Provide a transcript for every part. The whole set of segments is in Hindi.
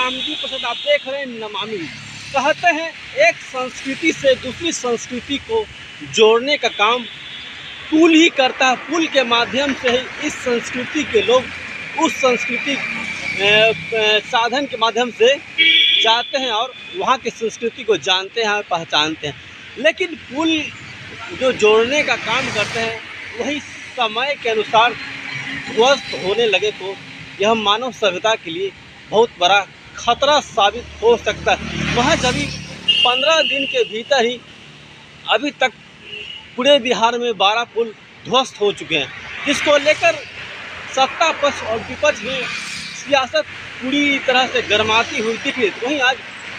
रामजी प्रसाद, आप देख रहे हैं नमामि। कहते हैं एक संस्कृति से दूसरी संस्कृति को जोड़ने का काम पुल ही करता है। पुल के माध्यम से ही इस संस्कृति के लोग उस संस्कृति साधन के माध्यम से जाते हैं और वहाँ की संस्कृति को जानते हैं और पहचानते हैं। लेकिन पुल जो जोड़ने का काम करते हैं वही समय के अनुसार ध्वस्त होने लगे तो यह मानव सभ्यता के लिए बहुत बड़ा खतरा साबित हो सकता है। वह अभी 15 दिन के भीतर ही अभी तक पूरे बिहार में 12 पुल ध्वस्त हो चुके हैं, जिसको लेकर सत्ता पक्ष और विपक्ष में सियासत पूरी तरह से गरमाती हुई दिख रही। वहीं आज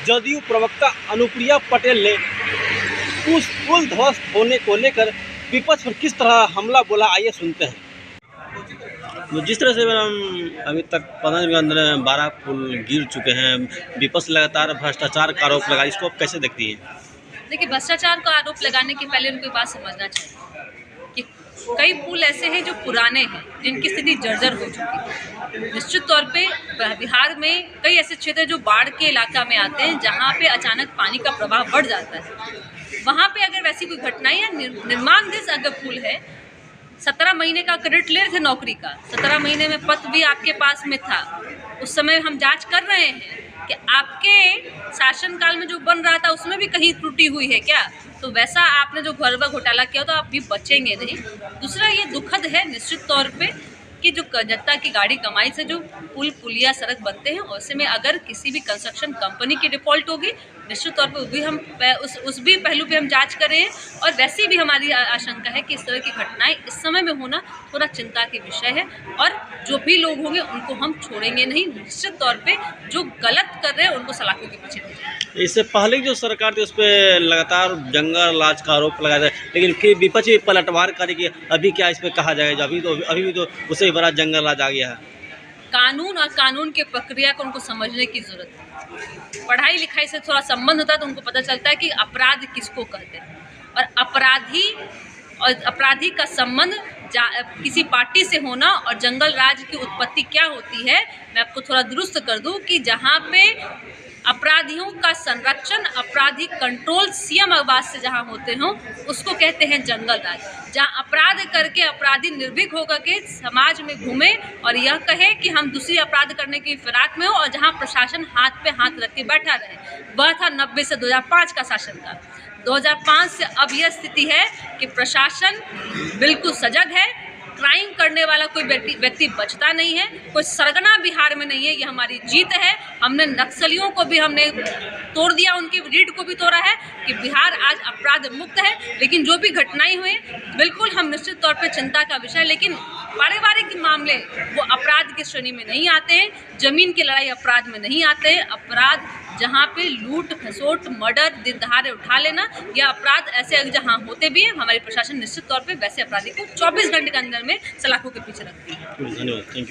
जदयू प्रवक्ता अनुप्रिया पटेल ने उस पुल ध्वस्त होने को लेकर विपक्ष पर किस तरह हमला बोला, आइए सुनते हैं। जिस तरह से मैडम अभी तक 15 दिन के अंदर 12 पुल गिर चुके हैं, विपक्ष लगातार भ्रष्टाचार का आरोप लगा, इसको आप कैसे देखती हैं? देखिए, भ्रष्टाचार का आरोप लगाने के पहले उनको बात समझना चाहिए कि कई पुल ऐसे हैं जो पुराने हैं, जिनकी स्थिति जर्जर हो चुकी है। निश्चित तौर पे बिहार में कई ऐसे क्षेत्र जो बाढ़ के इलाका में आते हैं, जहाँ पे अचानक पानी का प्रवाह बढ़ जाता है। वहाँ पे अगर वैसी कोई घटना या निर्माणाधीन अगर पुल है, 17 महीने का क्रेडिट ले रहे थे नौकरी का, 17 महीने में पत्र भी आपके पास में था। उस समय हम जांच कर रहे हैं कि आपके शासनकाल में जो बन रहा था उसमें भी कहीं त्रुटि हुई है क्या, तो वैसा आपने जो गरबा घोटाला किया तो आप भी बचेंगे नहीं। दूसरा, ये दुखद है निश्चित तौर पे कि जो जनता की गाड़ी कमाई से जो पुल पुलिया सड़क बनते हैं, उससे में अगर किसी भी कंस्ट्रक्शन कंपनी की डिफ़ॉल्ट होगी, निश्चित तौर पे भी हम उस भी पहलू पे हम जांच कर रहे हैं। और वैसे भी हमारी आशंका है कि इस तरह की घटनाएं इस समय में होना थोड़ा चिंता के विषय है, और जो भी लोग होंगे उनको हम छोड़ेंगे नहीं। निश्चित तौर पे जो गलत कर रहे हैं उनको सलाखों के पीछे भेजेंगे। इससे पहले जो सरकार थी उस पर लगातार जंगल राज का आरोप लगाया था, लेकिन फिर विपक्ष भी पलटवार करेगी। अभी क्या इस पर कहा जाएगा? अभी भी तो उससे बड़ा जंगल राज आ गया है। कानून और कानून की प्रक्रिया को उनको समझने की ज़रूरत है। पढ़ाई लिखाई से थोड़ा संबंध होता है तो उनको पता चलता है कि अपराध किसको कहते हैं, और अपराधी का संबंध किसी पार्टी से होना और जंगल राज की उत्पत्ति क्या होती है। मैं आपको थोड़ा दुरुस्त कर दूं कि जहाँ पे अपराधियों का संरक्षण, अपराधी कंट्रोल सीएम आवास से जहाँ होते हों, उसको कहते हैं जंगल राज। जहाँ अपराध करके अपराधी निर्भीक होकर के समाज में घूमे और यह कहे कि हम दूसरी अपराध करने की फिराक में हो, और जहाँ प्रशासन हाथ पे हाथ रख के बैठा रहे। वह था 90 से 2005 का शासनकाल। 2005 से अब यह स्थिति है कि प्रशासन बिल्कुल सजग है, क्राइम करने वाला कोई व्यक्ति बचता नहीं है, कोई सरगना बिहार में नहीं है। ये हमारी जीत है। हमने नक्सलियों को भी हमने तोड़ दिया, उनकी रीढ़ को भी तोड़ा है कि बिहार आज अपराध मुक्त है। लेकिन जो भी घटनाएं हुई, बिल्कुल हम निश्चित तौर पे चिंता का विषय, लेकिन पारिवारिक मामले वो अपराध की श्रेणी में नहीं आते हैं, जमीन की लड़ाई अपराध में नहीं आते हैं। अपराध जहाँ पे लूट खसोट मर्डर दिन दहाड़े उठा लेना, यह अपराध ऐसे जहाँ होते भी हैं, हमारी प्रशासन निश्चित तौर पे वैसे अपराधी को 24 घंटे के अंदर में सलाखों के पीछे रखती है। धन्यवाद, थैंक यू।